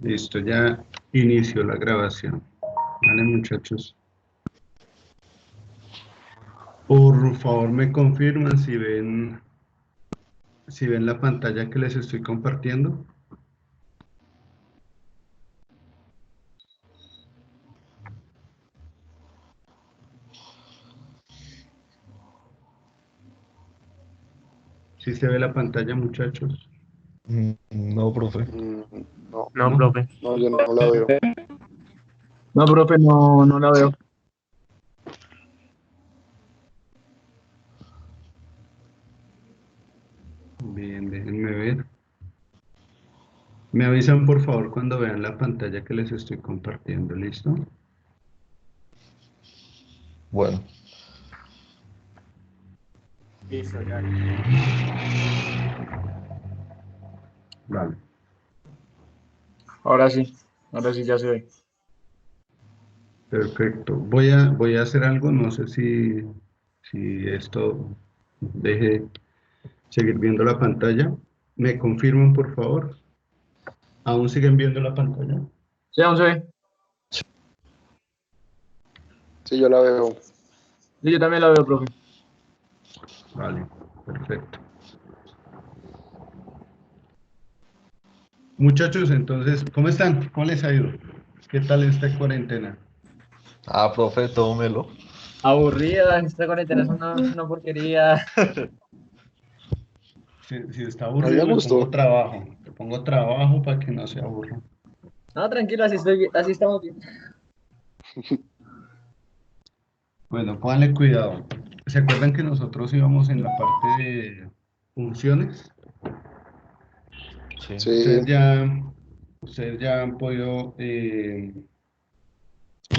Listo, ya inició la grabación. Vale, muchachos. Por favor, me confirman si ven la pantalla que les estoy compartiendo. ¿Sí se ve la pantalla, muchachos? No, profe. No, No, ¿No? profe. no, yo no la veo. No, profe, no la veo. Bien, déjenme ver. Me avisan, por favor, cuando vean la pantalla que les estoy compartiendo. ¿Listo? Bueno, Listo, ya. Vale. Ahora sí ya se ve. Perfecto. Voy a hacer algo. No sé si esto deje seguir viendo la pantalla. ¿Me confirman, por favor? ¿Aún siguen viendo la pantalla? Sí, aún se ve. Sí, yo la veo. Sí, yo también la veo, profe. Vale, perfecto. Muchachos, entonces, ¿cómo están? ¿Cómo les ha ido? ¿Qué tal esta cuarentena? profe, tómelo. Aburrida, esta cuarentena es una porquería. Si está A mí me aburrido, le pongo gustó. trabajo. Le pongo trabajo para que no se aburra. No, tranquilo, así estoy bien, así estamos bien. Bueno, pónganle cuidado. ¿Se acuerdan que nosotros íbamos en la parte de funciones? Sí. Sí, Ustedes ya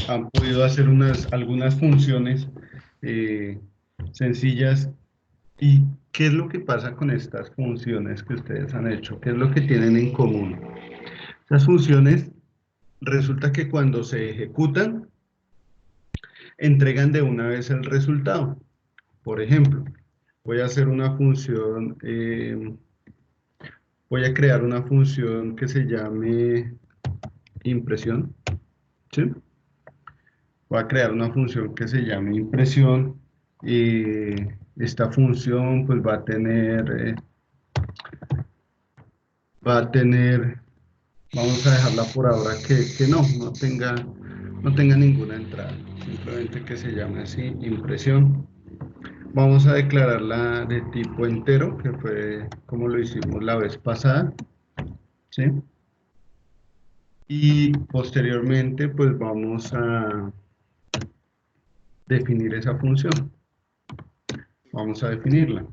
han podido hacer algunas funciones eh, sencillas. ¿Y qué es lo que pasa con estas funciones que ustedes han hecho? ¿Qué es lo que tienen en común? Las funciones resulta que cuando se ejecutan, entregan de una vez el resultado. Por ejemplo, voy a hacer una función, voy a crear una función que se llame impresión, ¿sí? Voy a crear una función que se llame impresión y esta función pues va a tener, vamos a dejarla por ahora que no tenga ninguna entrada, simplemente que se llame así, impresión. Vamos a declararla de tipo entero, que fue como lo hicimos la vez pasada, ¿sí? Y posteriormente, pues vamos a definir esa función. Vamos a definirla.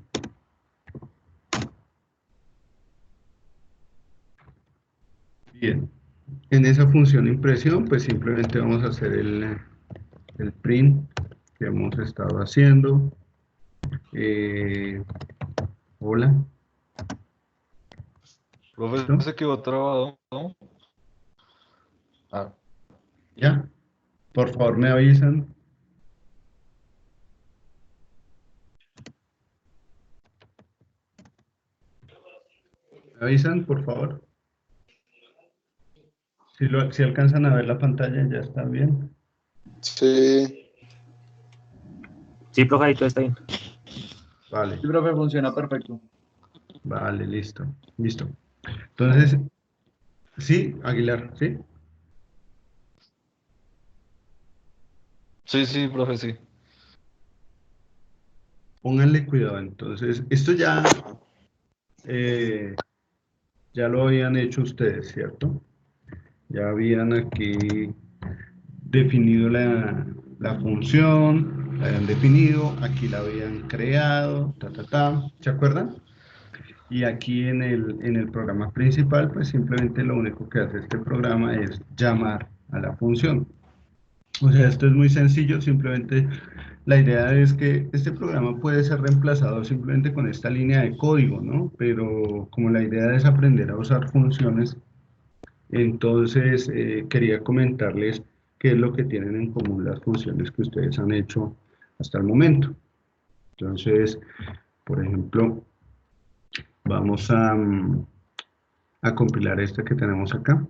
Bien. En esa función impresión, pues simplemente vamos a hacer el print que hemos estado haciendo. Hola, Profe, ¿listo? se quedó trabado, ¿no? Ah, ¿Ya? Por favor, me avisan. ¿Me avisan, por favor? Si alcanzan a ver la pantalla, ya está bien. sí. Sí, profe, ahí todo está bien. Vale, Sí, profe, funciona perfecto. vale, listo, listo. Entonces, sí, Aguilar, ¿sí? sí, sí, profe, sí. Pónganle cuidado. Entonces, esto eh, ya lo habían hecho ustedes, ¿cierto? Ya habían aquí definido la función, la habían definido, aquí la habían creado, ¿se acuerdan? Y aquí en el programa principal, pues simplemente lo único que hace este programa es llamar a la función. O sea, esto es muy sencillo, simplemente la idea es que este programa puede ser reemplazado simplemente con esta línea de código, ¿no? Pero como la idea es aprender a usar funciones, entonces quería comentarles qué es lo que tienen en común las funciones que ustedes han hecho hasta el momento. Entonces, por ejemplo, vamos a compilar esta que tenemos acá.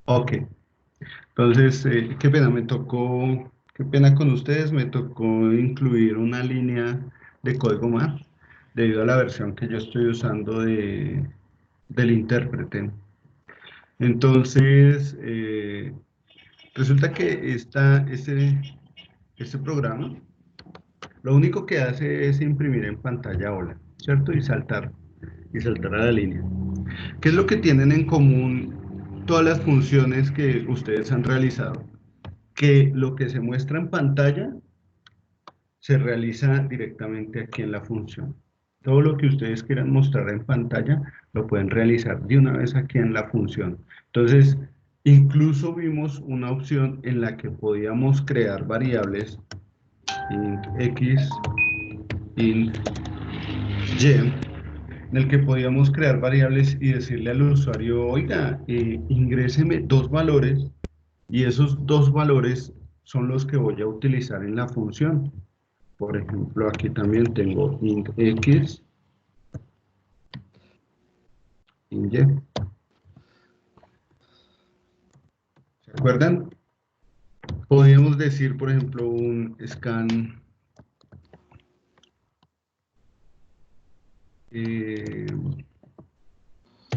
Ok, entonces, qué pena con ustedes, me tocó incluir una línea de código más debido a la versión que yo estoy usando del intérprete. Entonces, resulta que este programa lo único que hace es imprimir en pantalla hola, ¿cierto? Y saltar a la línea. ¿Qué es lo que tienen en común todas las funciones que ustedes han realizado? Que lo que se muestra en pantalla se realiza directamente aquí en la función. Todo lo que ustedes quieran mostrar en pantalla lo pueden realizar de una vez aquí en la función. Entonces, incluso vimos una opción en la que podíamos crear variables int x, int y, en el que podíamos crear variables y decirle al usuario, oiga, ingréseme dos valores y esos dos valores son los que voy a utilizar en la función. Por ejemplo, aquí también tengo int x, int y. ¿Se acuerdan? Podríamos decir, por ejemplo, un scan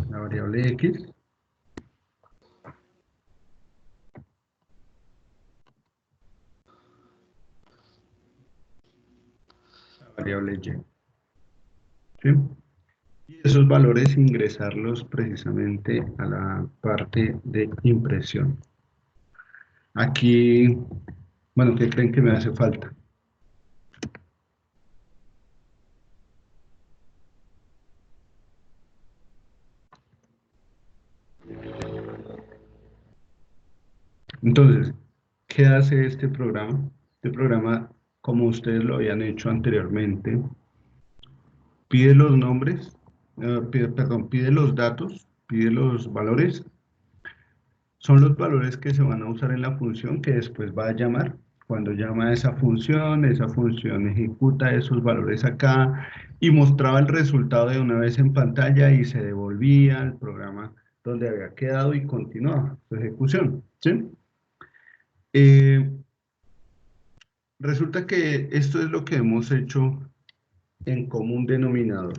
la variable x, la variable y. ¿Sí? Y esos valores ingresarlos precisamente a la parte de impresión. Aquí, bueno, ¿qué creen que me hace falta? Entonces, ¿qué hace este programa? Este programa, como ustedes lo habían hecho anteriormente, pide los nombres, pide los datos, pide los valores. Son los valores que se van a usar en la función que después va a llamar. Cuando llama a esa función ejecuta esos valores acá y mostraba el resultado de una vez en pantalla y se devolvía al programa donde había quedado y continuaba su ejecución. ¿Sí? Eh, Resulta que esto es lo que hemos hecho en común denominador.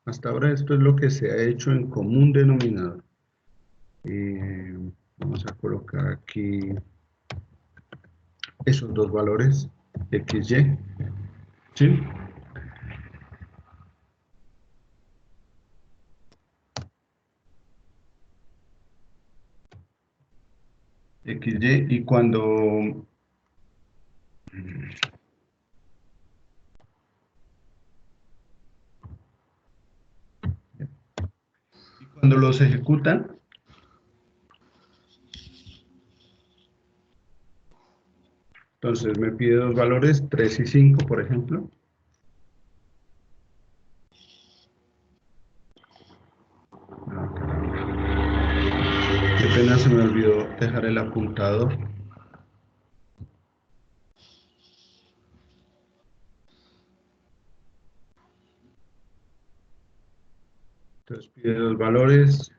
Hasta ahora esto es lo que se ha hecho en común denominador. Vamos a colocar aquí esos dos valores, x, y, ¿sí? X, y, y cuando los ejecutan, entonces me pide dos valores, 3 y 5, por ejemplo. Ah, caramba. Qué pena, se me olvidó dejar el apuntador. Entonces pide dos valores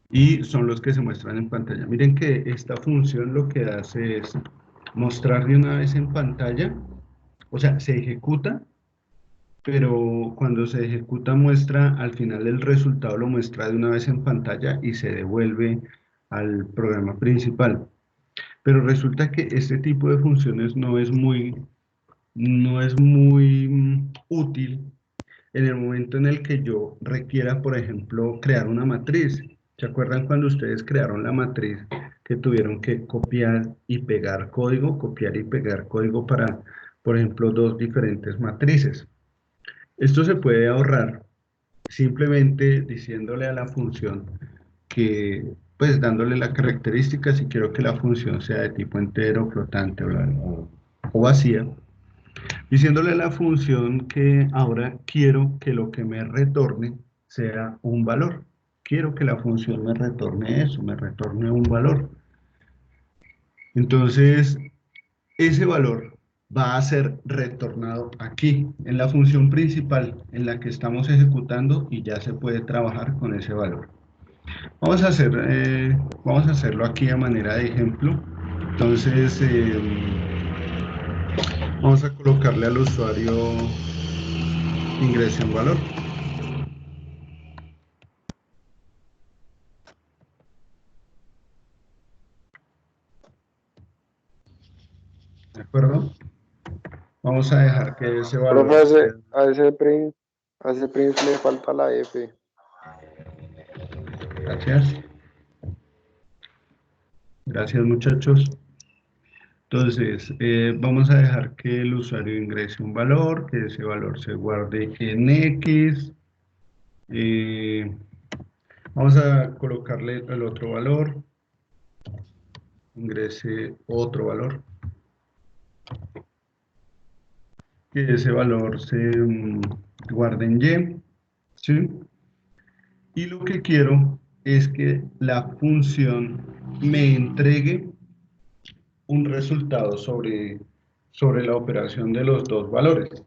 y son los que se muestran en pantalla. Miren que esta función lo que hace es mostrar de una vez en pantalla, o sea, se ejecuta, pero cuando se ejecuta muestra al final el resultado, lo muestra de una vez en pantalla y se devuelve al programa principal. Pero resulta que este tipo de funciones no es muy útil en el momento en el que yo requiera, por ejemplo, crear una matriz. ¿Se acuerdan cuando ustedes crearon la matriz que tuvieron que copiar y pegar código para, por ejemplo, dos diferentes matrices? Esto se puede ahorrar simplemente diciéndole a la función que, pues dándole la característica, si quiero que la función sea de tipo entero, flotante o vacía, diciéndole a la función que ahora quiero que lo que me retorne sea un valor. Quiero que la función me retorne eso, me retorne un valor. Entonces, ese valor va a ser retornado aquí, en la función principal en la que estamos ejecutando y ya se puede trabajar con ese valor. Vamos a hacerlo aquí a manera de ejemplo. Entonces, vamos a colocarle al usuario ingrese un valor. ¿De acuerdo? Vamos a dejar que ese valor Profe, sea. a ese print le falta la F. Gracias. Gracias, muchachos. Entonces, vamos a dejar que el usuario ingrese un valor, que ese valor se guarde en X. Vamos a colocarle el otro valor. Ingrese otro valor. Que ese valor se guarde en Y. ¿Sí? Y lo que quiero es que la función me entregue un resultado sobre la operación de los dos valores.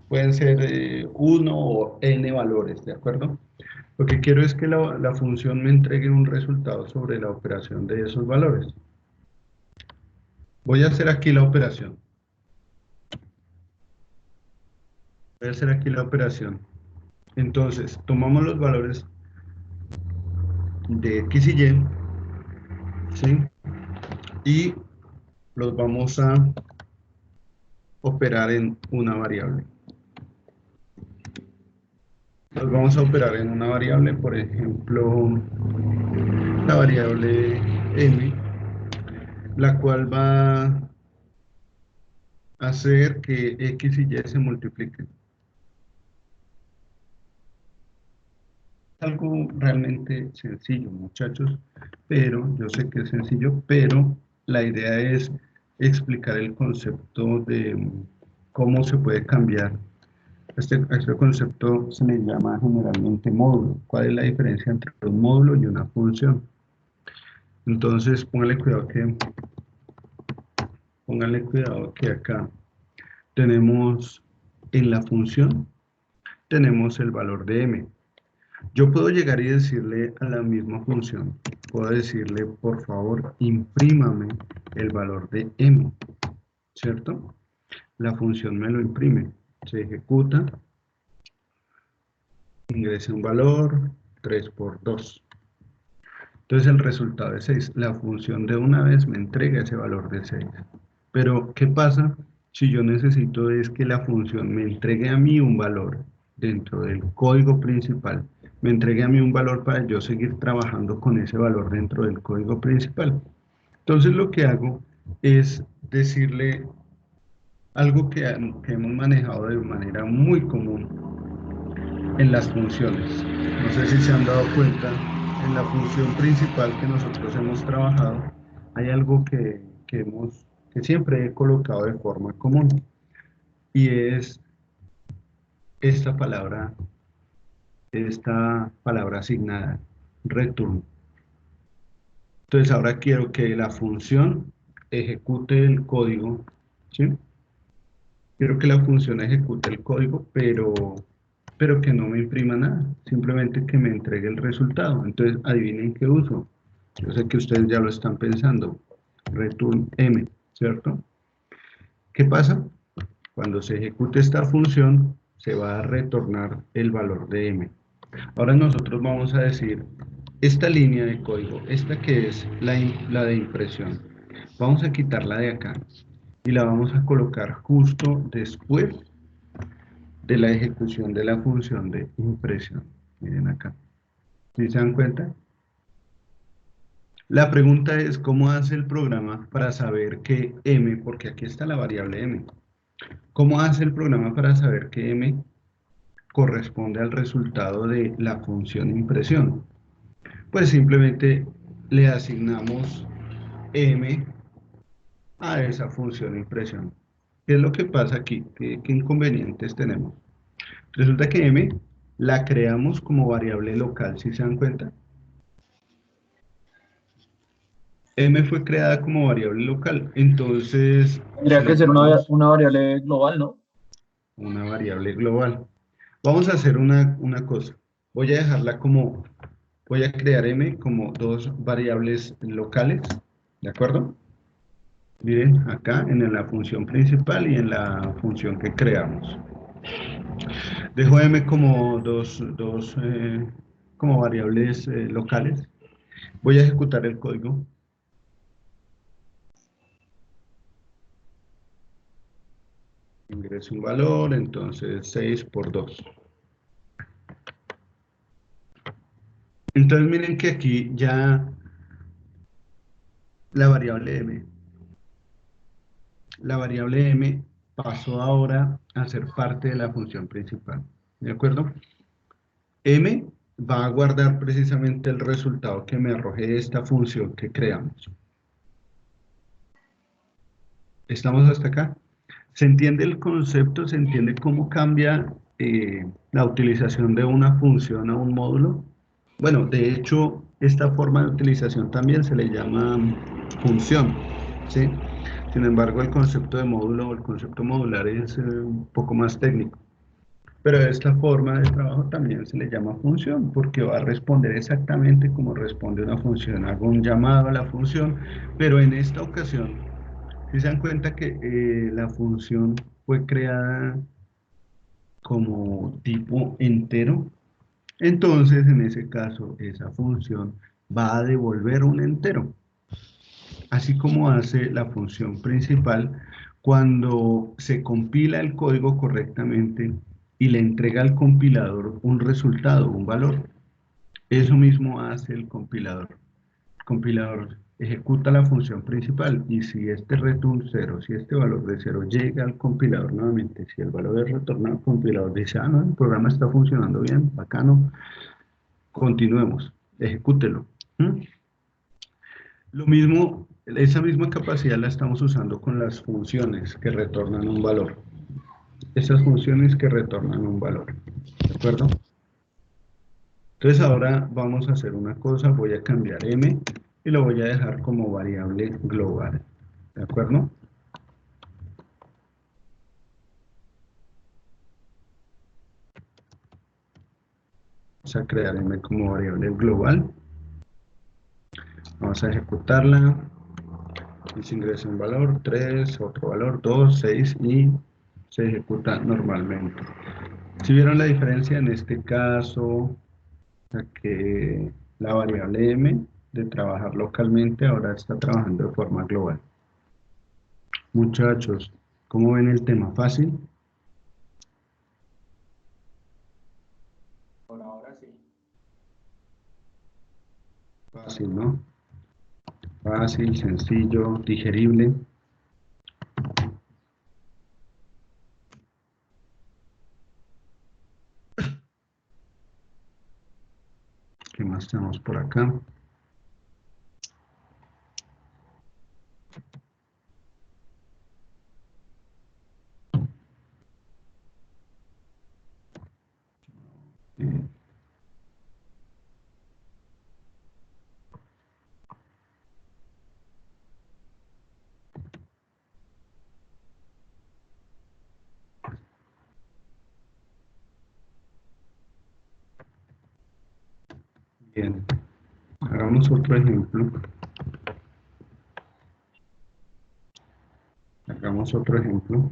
Pueden ser uno o n valores, ¿de acuerdo? Lo que quiero es que la función me entregue un resultado sobre la operación de esos valores. Voy a hacer aquí la operación. Voy a hacer aquí la operación. Entonces, tomamos los valores de X y Y, ¿sí? Y los vamos a operar en una variable. Los vamos a operar en una variable, por ejemplo, la variable m, la cual va a hacer que X y Y se multipliquen. Algo realmente sencillo, muchachos, pero yo sé que es sencillo, pero la idea es explicar el concepto de cómo se puede cambiar. Este concepto se le llama generalmente módulo. ¿Cuál es la diferencia entre un módulo y una función? Entonces, póngale cuidado que acá tenemos en la función, tenemos el valor de m. Yo puedo llegar y decirle a la misma función, puedo decirle, por favor, imprímame el valor de m, ¿cierto? La función me lo imprime, se ejecuta, ingrese un valor, 3 por 2. Entonces el resultado es 6. La función de una vez me entrega ese valor de 6. Pero, ¿qué pasa si yo necesito es que la función me entregue a mí un valor dentro del código principal? Me entregue a mí un valor para yo seguir trabajando con ese valor dentro del código principal. Entonces lo que hago es decirle algo que hemos manejado de manera muy común en las funciones. No sé si se han dado cuenta, en la función principal que nosotros hemos trabajado, hay algo que siempre he colocado de forma común, y es esta palabra asignada, return. Entonces ahora quiero que la función ejecute el código, ¿sí? Quiero que la función ejecute el código, pero que no me imprima nada, simplemente que me entregue el resultado. Entonces, adivinen qué uso. Yo sé que ustedes ya lo están pensando. Return m, ¿cierto? ¿Qué pasa? Cuando se ejecute esta función, se va a retornar el valor de m. Ahora nosotros vamos a decir, esta línea de código, esta que es la de impresión, vamos a quitarla de acá y la vamos a colocar justo después de la ejecución de la función de impresión. Miren acá. ¿Sí se dan cuenta? La pregunta es, ¿cómo hace el programa para saber que m, porque aquí está la variable m, ¿cómo hace el programa para saber que m corresponde al resultado de la función impresión? Pues simplemente le asignamos m a esa función impresión. ¿Qué es lo que pasa aquí? ¿Qué inconvenientes tenemos? Resulta que m la creamos como variable local, ¿sí se dan cuenta? M fue creada como variable local, entonces Tendría le que ser llamamos una variable global, ¿no? una variable global. Vamos a hacer una cosa. Voy a dejarla como, voy a crear M como dos variables locales, ¿de acuerdo? Miren, acá en la función principal y en la función que creamos. Dejo M como como variables locales. Voy a ejecutar el código. Ingreso un valor, entonces 6 por 2. Entonces miren que aquí ya la variable M, la variable M pasó ahora a ser parte de la función principal. ¿De acuerdo? M va a guardar precisamente el resultado que me arroje esta función que creamos. ¿Estamos hasta acá? ¿Se entiende el concepto? ¿Se entiende cómo cambia la utilización de una función a un módulo? Bueno, de hecho, esta forma de utilización también se le llama función, ¿sí? Sin embargo, el concepto de módulo o el concepto modular es un poco más técnico. Pero esta forma de trabajo también se le llama función porque va a responder exactamente como responde una función. Hago un llamado a la función, pero en esta ocasión, si se dan cuenta que la función fue creada como tipo entero, entonces en ese caso esa función va a devolver un entero, así como hace la función principal cuando se compila el código correctamente y le entrega al compilador un resultado, un valor. Eso mismo hace el compilador. El compilador ejecuta la función principal y si este return 0, si este valor de 0 llega al compilador nuevamente, si el valor es retornado, el compilador dice, ah, no, el programa está funcionando bien, bacano, continuemos, ejecútelo. ¿Mm? Lo mismo, esa misma capacidad la estamos usando con las funciones que retornan un valor. Esas funciones que retornan un valor. ¿De acuerdo? Entonces ahora vamos a hacer una cosa, voy a cambiar m y lo voy a dejar como variable global. ¿De acuerdo? Vamos a crear m como variable global. Vamos a ejecutarla. Y se ingresa un valor, 3, otro valor, 2, 6 y se ejecuta normalmente. Si vieron la diferencia en este caso, que la variable m de trabajar localmente ahora está trabajando de forma global. Muchachos, ¿cómo ven el tema? ¿Fácil? Por ahora sí. Fácil, ¿no? Fácil, sencillo, digerible. ¿Qué más tenemos por acá? Eh, Bien, hagamos otro ejemplo. Hagamos otro ejemplo.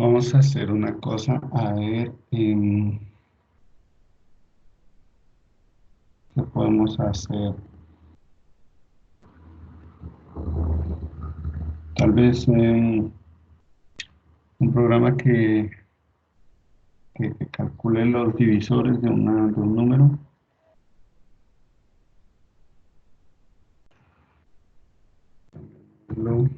Vamos a hacer una cosa, a ver, ¿qué podemos hacer? Tal vez un programa que calcule los divisores de un número. Lo-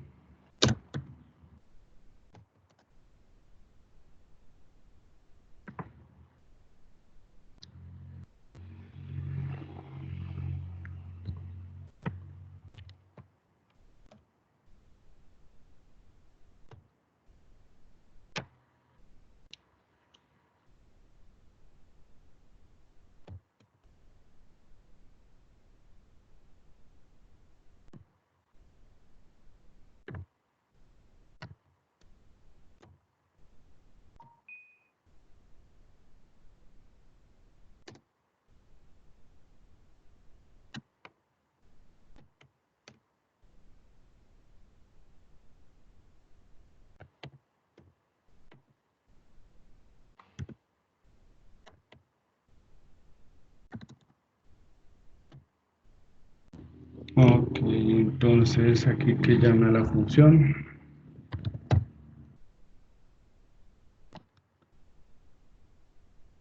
Ok, entonces aquí que llama la función.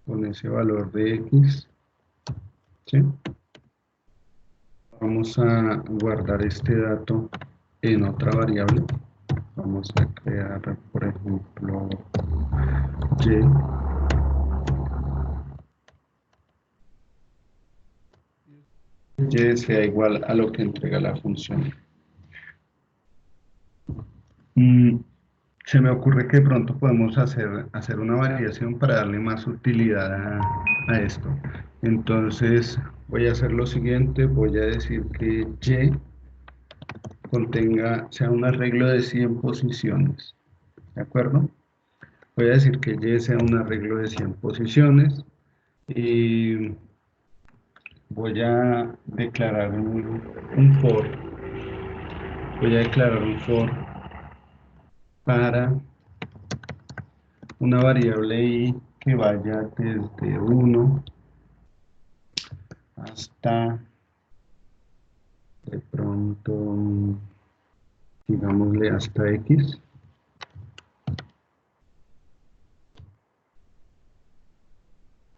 Con ese valor de x, ¿sí? Vamos a guardar este dato en otra variable. Vamos a crear, por ejemplo, y sea igual a lo que entrega la función. Se me ocurre que de pronto podemos hacer una variación para darle más utilidad a esto. Entonces voy a hacer lo siguiente, voy a decir que y sea un arreglo de 100 posiciones, ¿de acuerdo? Voy a decir que y sea un arreglo de 100 posiciones y voy a declarar un for. Voy a declarar un for para una variable i que vaya desde 1 hasta de pronto, digámosle hasta x.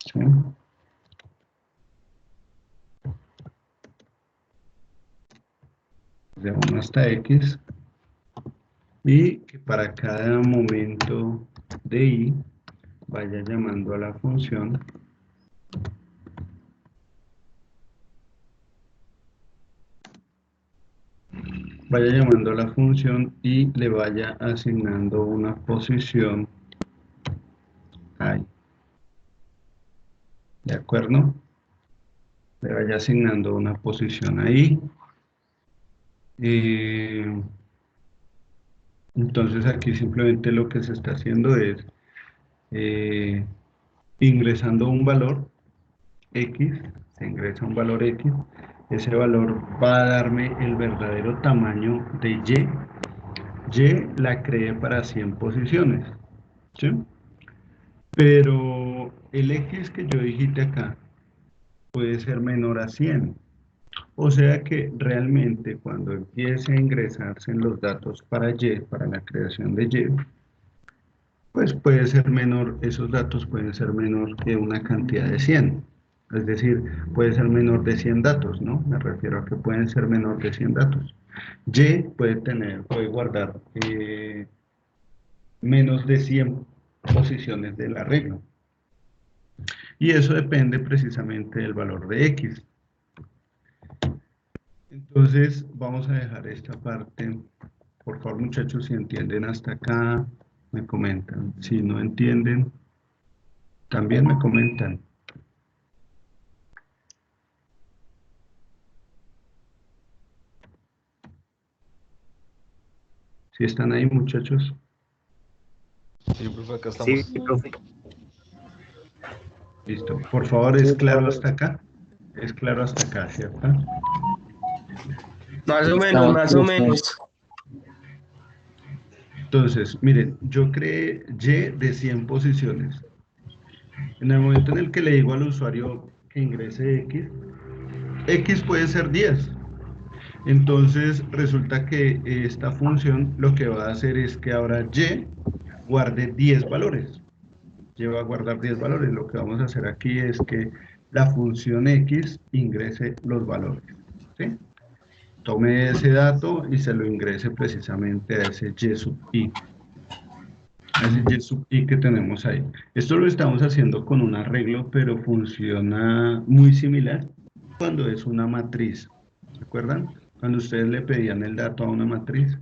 ¿Sí? De 1 hasta x. Y que para cada momento de i vaya llamando a la función y le vaya asignando una posición ahí. ¿De acuerdo? Le vaya asignando una posición ahí. Entonces aquí simplemente lo que se está haciendo es ingresando un valor x, se ingresa un valor x, ese valor va a darme el verdadero tamaño de y la creé para 100 posiciones, ¿sí? Pero el x que yo digite acá puede ser menor a 100, o sea que realmente cuando empiece a ingresarse en los datos para y, para la creación de y, pues puede ser menor, esos datos pueden ser menor que una cantidad de 100. Es decir, puede ser menor de 100 datos, ¿no? Me refiero a que pueden ser menor de 100 datos. Y puede guardar menos de 100 posiciones del arreglo. Y eso depende precisamente del valor de x. Entonces, vamos a dejar esta parte. Por favor, muchachos, si entienden hasta acá, me comentan. Si no entienden, también me comentan. Si están ahí, muchachos. Sí, profe, acá Sí, estamos. profe. Listo. Por favor, Sí, ¿es claro profe. hasta acá? Es claro hasta acá, ¿cierto? Más o menos, Estamos, más o profe. menos. Entonces, miren, yo creé Y de 100 posiciones. En el momento en el que le digo al usuario que ingrese X puede ser 10. Entonces, resulta que esta función lo que va a hacer es que ahora Y guarde 10 valores. Y va a guardar 10 valores. Lo que vamos a hacer aquí es que la función X ingrese los valores. ¿Sí? Tome ese dato y se lo ingrese precisamente a ese Y sub I. A ese Y sub I que tenemos ahí. Esto lo estamos haciendo con un arreglo, pero funciona muy similar cuando es una matriz. ¿Se acuerdan? Cuando ustedes le pedían el dato a una matriz,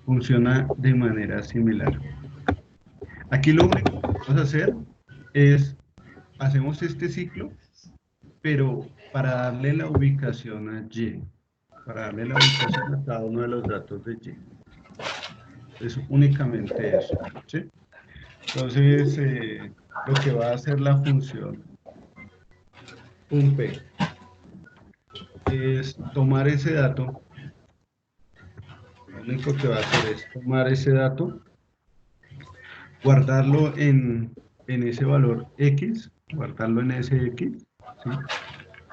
funciona de manera similar. Aquí lo único que vamos a hacer es, hacemos este ciclo, pero para darle la ubicación a Y, para darle la ubicación a cada uno de los datos de Y. Es únicamente eso, ¿sí? Entonces, lo que va a hacer la función ump es tomar ese dato, lo único que va a hacer es tomar ese dato, guardarlo en ese valor X, guardarlo en ese X, ¿sí?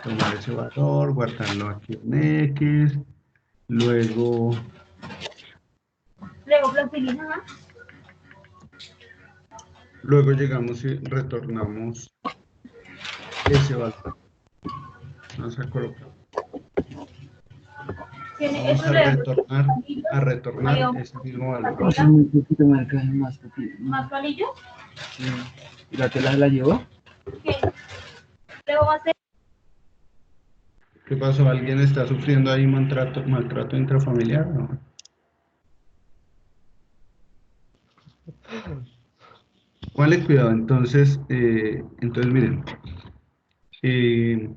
Tomar ese valor, guardarlo aquí en X, luego plastilina. Luego llegamos y retornamos ese valor. Vamos a colocar. Vamos Eso le a retornar ese mismo valor. Es muy poquito, marca, más poquito. más palillos. Sí. ¿Y la tela la llevó? ¿Qué? Luego va a ser ¿Qué pasó? ¿Alguien está sufriendo ahí maltrato intrafamiliar? ¿No? Póngale cuidado. Entonces miren, eh,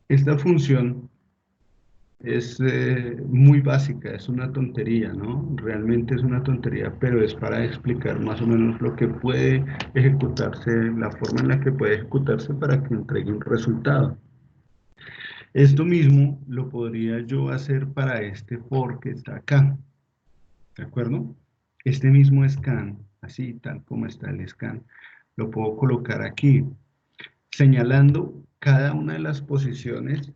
esta función es muy básica, es una tontería, ¿no? Realmente es una tontería, pero es para explicar más o menos lo que puede ejecutarse, la forma en la que puede ejecutarse para que entregue un resultado. Esto mismo lo podría yo hacer para este for que está acá, ¿de acuerdo? Este mismo scan, así tal como está el scan, lo puedo colocar aquí, señalando cada una de las posiciones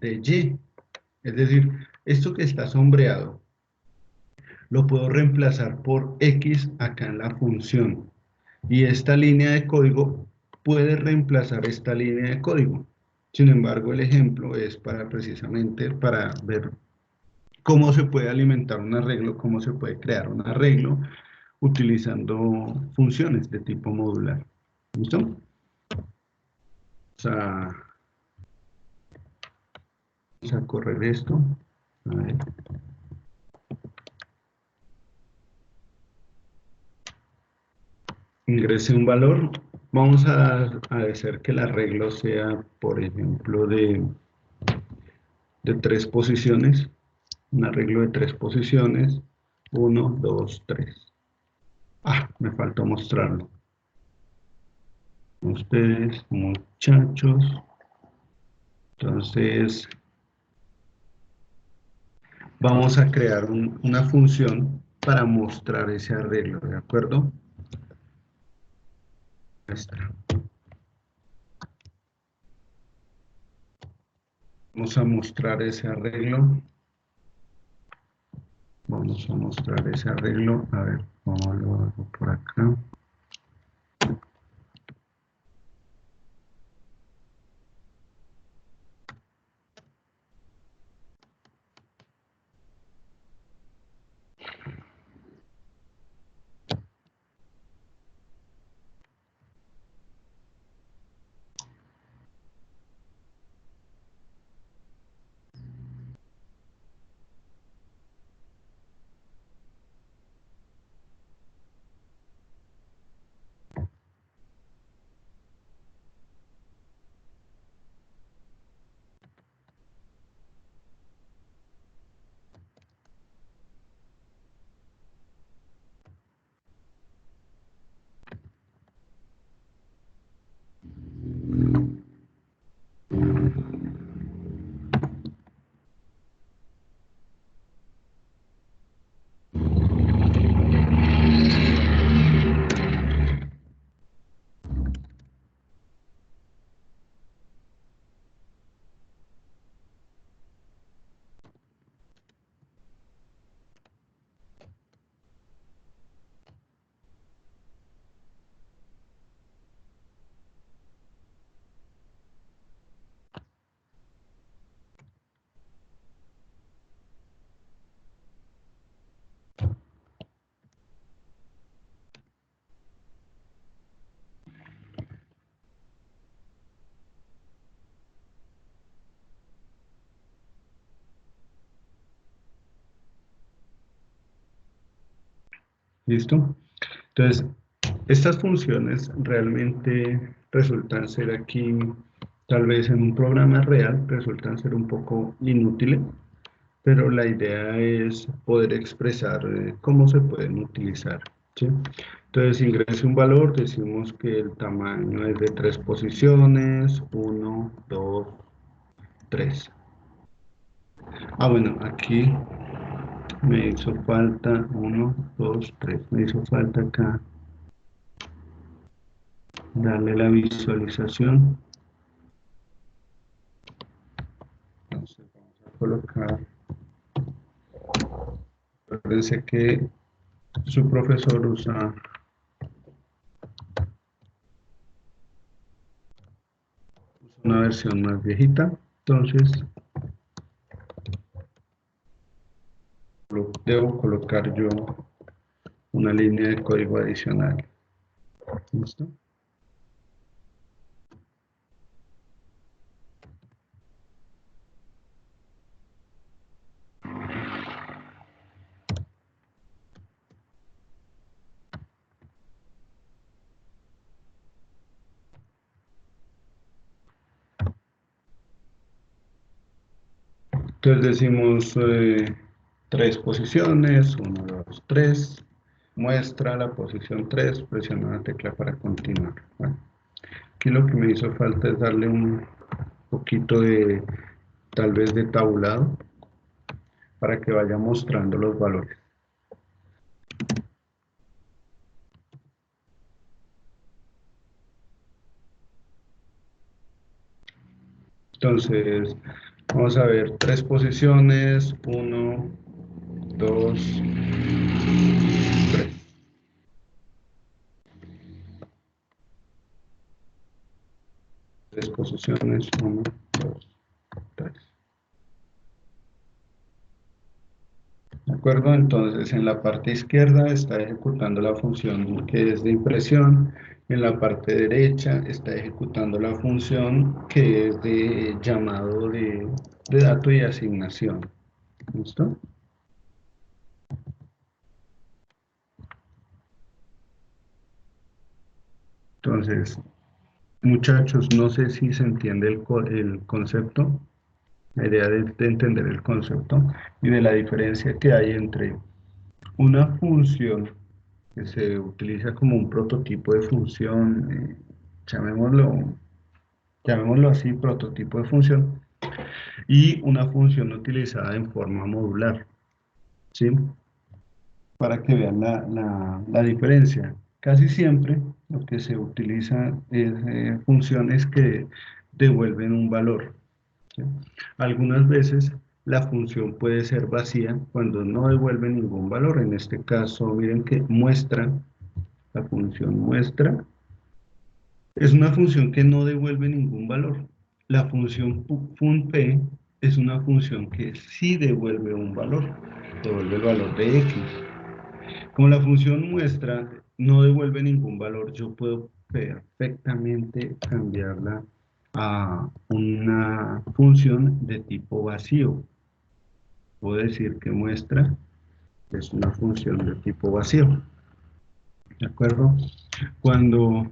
de Y. Es decir, esto que está sombreado, lo puedo reemplazar por X acá en la función. Y esta línea de código puede reemplazar esta línea de código. Sin embargo, el ejemplo es precisamente para ver cómo se puede alimentar un arreglo, cómo se puede crear un arreglo utilizando funciones de tipo modular. ¿Listo? Vamos a correr esto. A ver. Ingrese un valor. Vamos a hacer que el arreglo sea, por ejemplo, de 3 posiciones. Un arreglo de 3 posiciones. 1, 2, 3. Ah, me faltó mostrarlo. Ustedes, muchachos. Entonces, vamos a crear una función para mostrar ese arreglo, ¿de acuerdo? Muestra. Vamos a mostrar ese arreglo. Vamos a mostrar ese arreglo. A ver, ¿cómo lo hago por acá? ¿Listo? Entonces, estas funciones realmente resultan ser aquí, tal vez en un programa real, resultan ser un poco inútiles, pero la idea es poder expresar cómo se pueden utilizar, ¿sí? Entonces ingrese un valor, decimos que el tamaño es de 3 posiciones, 1, 2, 3. Bueno, aquí me hizo falta 1, 2, 3, me hizo falta acá darle la visualización. Entonces vamos a colocar, acuérdense que su profesor usa una versión más viejita, entonces debo colocar yo una línea de código adicional. ¿Listo? Entonces decimos 3 posiciones, 1, 2, 3, muestra la posición 3, presiona la tecla para continuar. Bueno, aquí lo que me hizo falta es darle un poquito de, tal vez de tabulado, para que vaya mostrando los valores. Entonces, vamos a ver 3 posiciones, 1, 2, 3. Tres posiciones, 1, 2, 3. ¿De acuerdo? Entonces, en la parte izquierda está ejecutando la función que es de impresión. En la parte derecha está ejecutando la función que es de llamado de dato y asignación. ¿Listo? Entonces, muchachos, no sé si se entiende el concepto, la idea de entender el concepto y de la diferencia que hay entre una función que se utiliza como un prototipo de función, llamémoslo así, prototipo de función, y una función utilizada en forma modular, ¿sí? Para que vean la diferencia. Casi siempre lo que se utiliza es funciones que devuelven un valor, ¿sí? Algunas veces la función puede ser vacía cuando no devuelve ningún valor. En este caso, miren que muestra, la función muestra, es una función que no devuelve ningún valor. La función funP es una función que sí devuelve un valor, devuelve el valor de x. Como la función muestra no devuelve ningún valor, yo puedo perfectamente cambiarla a una función de tipo vacío. Puedo decir que muestra es una función de tipo vacío. ¿De acuerdo? Cuando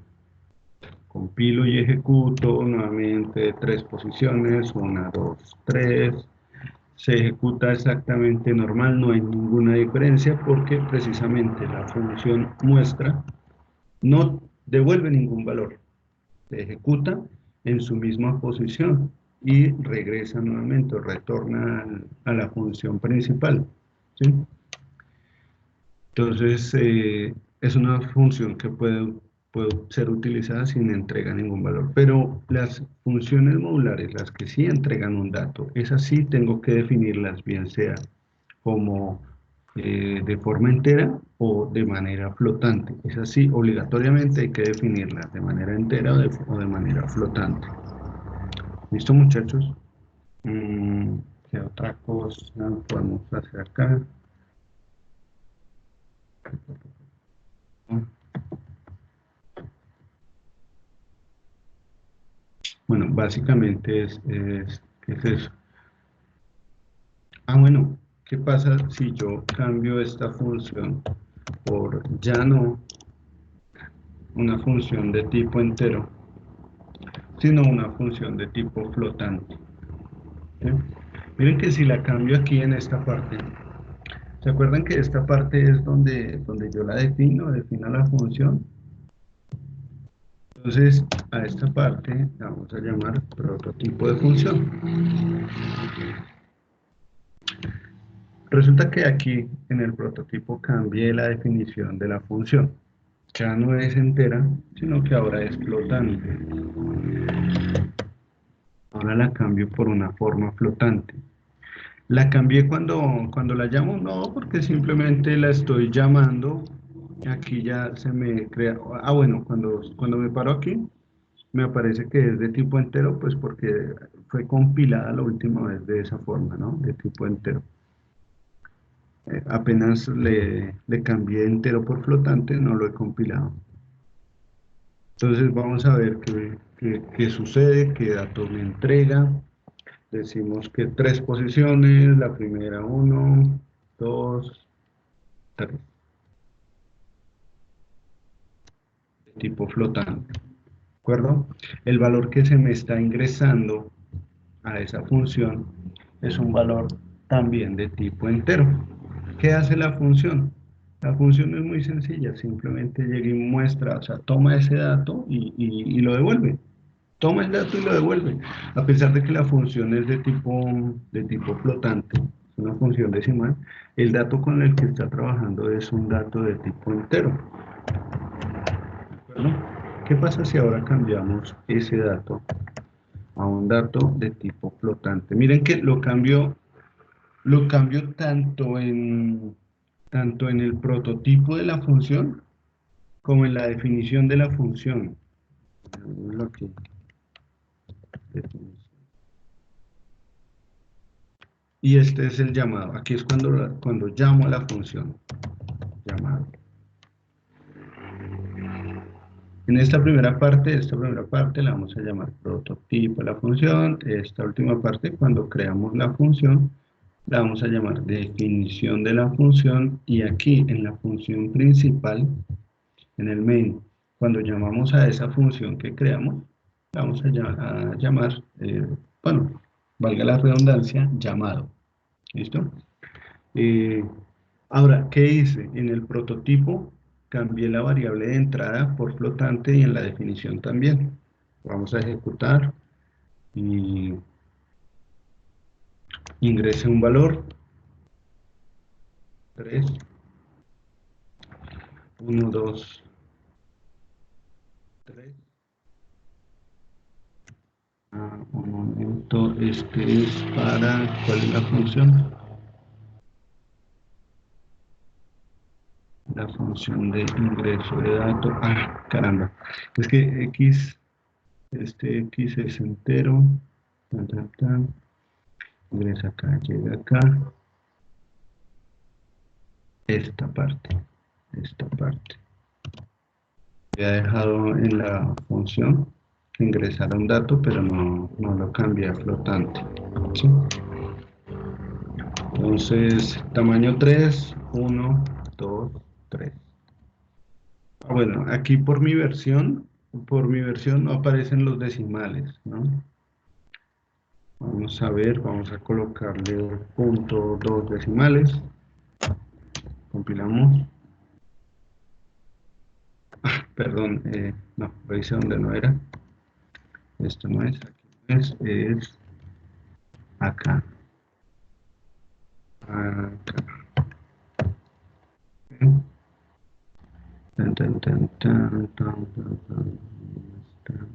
compilo y ejecuto nuevamente 3 posiciones, 1, 2, 3, se ejecuta exactamente normal, no hay ninguna diferencia porque precisamente la función muestra no devuelve ningún valor, se ejecuta en su misma posición y regresa nuevamente o retorna a la función principal, ¿sí? Entonces, es una función que puede ser utilizada sin entrega ningún valor. Pero las funciones modulares, las que sí entregan un dato, esas sí tengo que definirlas, bien sea como de forma entera o de manera flotante. Esas sí, obligatoriamente hay que definirlas de manera entera o de manera flotante. ¿Listo, muchachos? ¿Qué otra cosa podemos hacer acá? Bueno, básicamente ¿qué es eso? Bueno, ¿qué pasa si yo cambio esta función por ya no una función de tipo entero, sino una función de tipo flotante. ¿Sí? Miren que si la cambio aquí en esta parte, ¿se acuerdan que esta parte es donde yo la defino la función? Entonces, a esta parte la vamos a llamar prototipo de función. Resulta que aquí en el prototipo cambié la definición de la función. Ya no es entera, sino que ahora es flotante. Ahora la cambio por una forma flotante. ¿La cambié cuando la llamo? No, porque simplemente la estoy llamando. Aquí ya se me crea... Ah, bueno, cuando me paro aquí, me aparece que es de tipo entero, pues porque fue compilada la última vez de esa forma, ¿no? De tipo entero. Apenas le cambié entero por flotante, no lo he compilado. Entonces vamos a ver qué sucede, qué dato me entrega. Decimos que 3 posiciones, la primera 1, 2, 3. Tipo flotante. ¿De acuerdo? El valor que se me está ingresando a esa función es un valor también de tipo entero. ¿Qué hace la función? La función es muy sencilla, simplemente llega y muestra, o sea, toma ese dato y lo devuelve. Toma el dato y lo devuelve. A pesar de que la función es de tipo flotante, es una función decimal, el dato con el que está trabajando es un dato de tipo entero. ¿De acuerdo? ¿Qué pasa si ahora cambiamos ese dato a un dato de tipo flotante? Miren que lo cambio tanto en el prototipo de la función como en la definición de la función. Veámoslo aquí. Y este es el llamado. Aquí es cuando llamo a la función. Llamado. En esta primera parte la vamos a llamar prototipo de la función. Esta última parte, cuando creamos la función, la vamos a llamar definición de la función. Y aquí en la función principal, en el main, cuando llamamos a esa función que creamos, la vamos a llamar, bueno, valga la redundancia, llamado. ¿Listo? Ahora, ¿qué hice? En el prototipo cambié la variable de entrada por flotante y en la definición también. Vamos a ejecutar y ingrese un valor 3, 1, 2, 3. Un momento, este es para, ¿cuál es la función? La función de ingreso de datos. Ah, caramba. Es que X, este X es entero. Tan, tan, tan. Ingresa acá, llega acá. Esta parte. Ya he dejado en la función que ingresara un dato, pero no lo cambié a flotante. ¿Sí? Entonces, tamaño 3, 1, 2, 3. Bueno, aquí por mi versión no aparecen los decimales, ¿no? Vamos a ver, vamos a colocarle punto 2 decimales. Compilamos. Perdón, no, lo hice donde no era. Esto no es, aquí no es acá. Acá. Tan, tan, tan, tan, tan, tan, tan.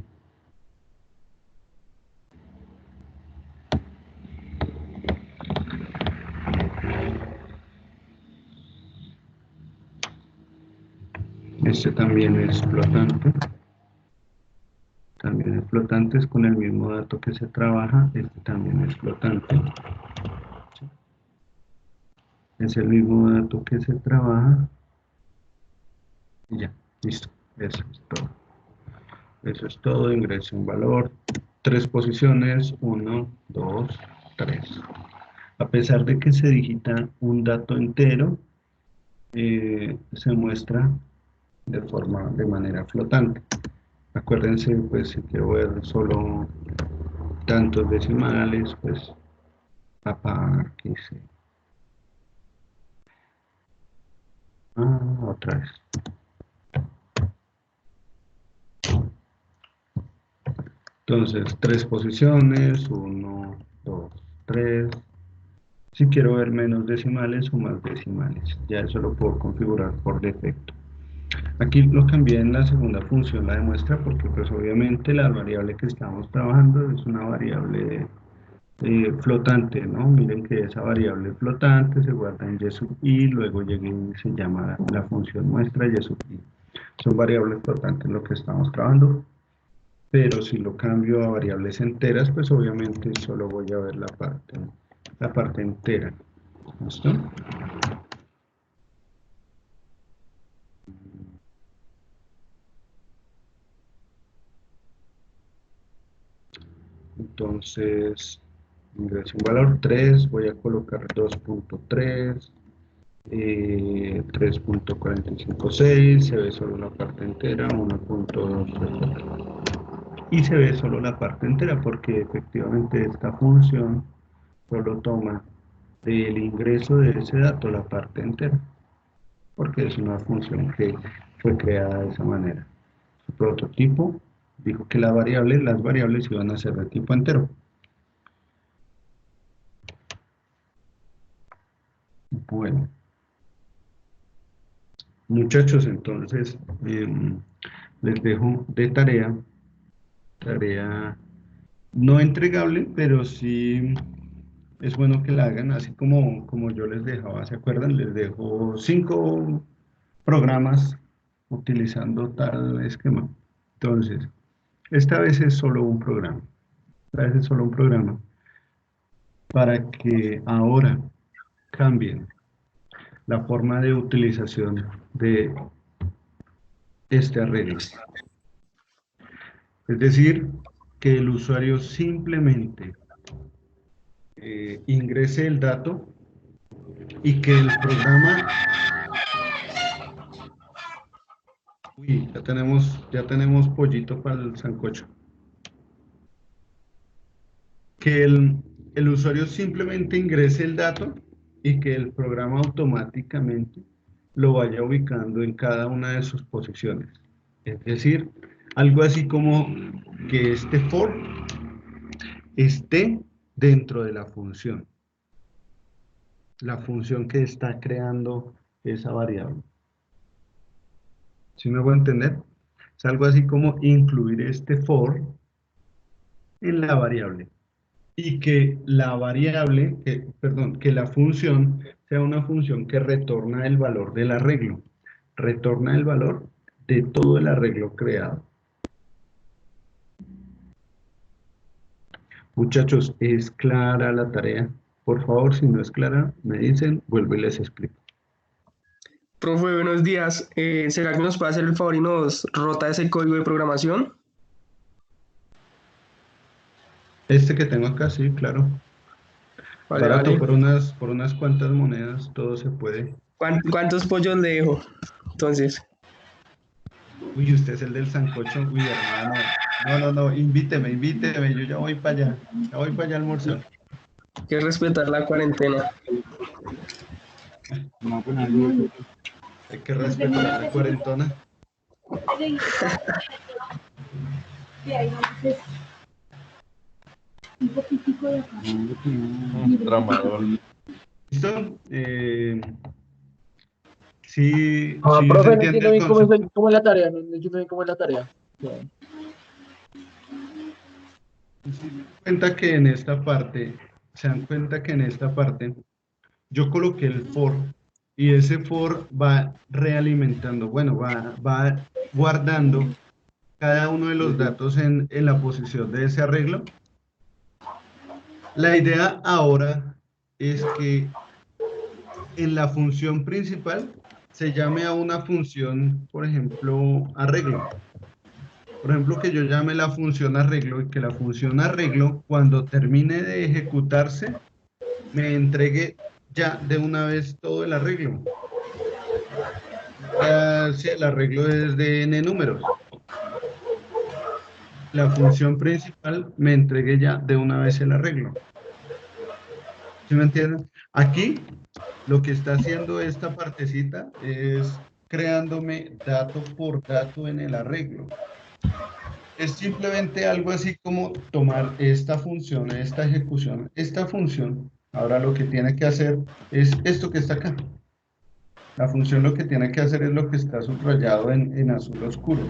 Este también es flotante. También es flotante, es con el mismo dato que se trabaja. Este también es flotante. Es el mismo dato que se trabaja. Y ya, listo. Eso es todo. Eso es todo. Ingreso un valor. 3 posiciones. 1, 2, 3. A pesar de que se digita un dato entero, se muestra de manera flotante. Acuérdense, pues si quiero ver solo tantos decimales, pues apárquese. Otra vez. Entonces, 3 posiciones, 1, 2, 3. Si quiero ver menos decimales o más decimales, ya eso lo puedo configurar por defecto. Aquí lo cambié en la segunda función, la de muestra, porque pues obviamente la variable que estamos trabajando es una variable flotante, ¿no? Miren que esa variable flotante se guarda en y sub i, luego llega y se llama la función muestra y sub i. Son variables flotantes lo que estamos trabajando, pero si lo cambio a variables enteras, pues obviamente solo voy a ver la parte entera. ¿Listo? Entonces, ingreso un valor 3, voy a colocar 2.3, 3.456, se ve solo la parte entera, 1.234. Y se ve solo la parte entera porque efectivamente esta función solo toma del ingreso de ese dato la parte entera, porque es una función que fue creada de esa manera. Su prototipo dijo que las variables iban a ser de tipo entero. Bueno, muchachos, entonces les dejo de tarea no entregable, pero sí es bueno que la hagan, así como yo les dejaba, ¿se acuerdan? Les dejo 5 programas utilizando tal esquema. Entonces, esta vez es solo un programa. Esta vez es solo un programa para que ahora cambien la forma de utilización de este arreglo. Es decir, que el usuario simplemente ingrese el dato y que el programa... Uy, ya tenemos pollito para el sancocho. Que el usuario simplemente ingrese el dato y que el programa automáticamente lo vaya ubicando en cada una de sus posiciones. Es decir, algo así como que este for esté dentro de la función que está creando esa variable. ¿Sí me voy a entender? Es algo así como incluir este for en la variable y que la variable, que la función sea una función que retorna el valor del arreglo, retorna el valor de todo el arreglo creado. Muchachos, ¿es clara la tarea? Por favor, si no es clara, me dicen, vuelvo y les explico. Profe, buenos días. ¿Será que nos puede hacer el favor y nos rota ese código de programación? Este que tengo acá, sí, claro. Vale, Barato, vale. por unas cuantas monedas, todo se puede. ¿Cuántos pollos le dejo? Entonces, Uy, usted es el del sancocho. Uy, hermano. No, invíteme, yo ya voy para allá. Ya voy para allá a almorzar. hay que respetar la cuarentena. Hay que respetar la cuarentona. Un poquitico de acá. Tramador. ¿Listo? Sí, sí se profe, no entiende entiendo el bien concepto. cómo es la tarea, no entiendo bien cómo es la tarea. Se dan cuenta que en esta parte yo coloqué el for y ese for va realimentando, bueno, va guardando cada uno de los datos en la posición de ese arreglo. La idea ahora es que en la función principal se llame a una función, por ejemplo, arreglo. Por ejemplo, que yo llame la función arreglo y que la función arreglo, cuando termine de ejecutarse, me entregue ya de una vez todo el arreglo. si el arreglo es de n números. La función principal me entregue ya de una vez el arreglo. ¿Sí me entienden? Aquí lo que está haciendo esta partecita es creándome dato por dato en el arreglo. Es simplemente algo así como tomar esta función, esta ejecución, esta función. Ahora lo que tiene que hacer es esto que está acá. La función lo que tiene que hacer es lo que está subrayado en azul oscuro.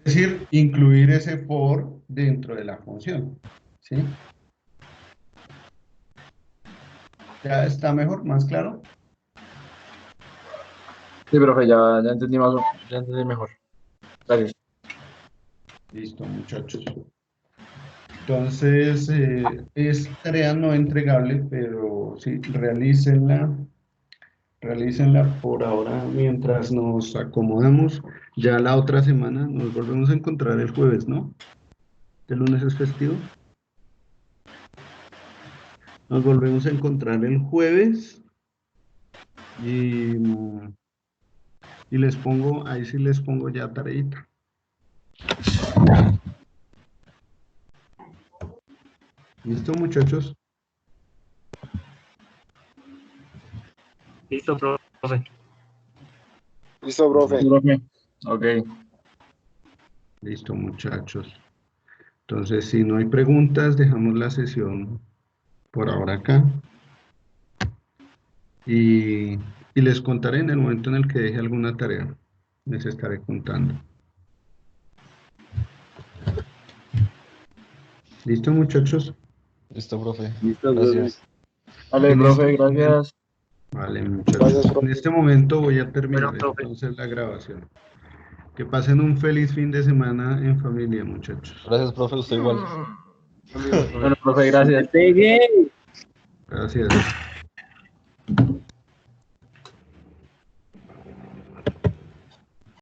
Es decir, incluir ese for dentro de la función. ¿Sí? ¿Ya está mejor? ¿Más claro? Sí, profe, ya entendí más, ya entendí mejor. Gracias. Listo, muchachos. Entonces, es tarea no entregable, pero sí, realícenla por ahora mientras nos acomodamos. Ya la otra semana nos volvemos a encontrar el jueves, ¿no? ¿El lunes es festivo? Nos volvemos a encontrar el jueves y les pongo, ahí sí les pongo ya tareita. ¿Listo, muchachos? Listo, profe. Listo, profe. Sí, profe. Ok. Listo, muchachos. Entonces, si no hay preguntas, dejamos la sesión por ahora acá. Y les contaré en el momento en el que deje alguna tarea. Les estaré contando. ¿Listo, muchachos? Listo, profe. Listo, Gracias. Vale, En profe, este momento- gracias. Vale, muchachos. Gracias, profe. En este momento voy a terminar Bueno, profe. entonces la grabación. Que pasen un feliz fin de semana en familia, muchachos. Gracias, profe. Usted igual. Bueno, profe, gracias. Gracias.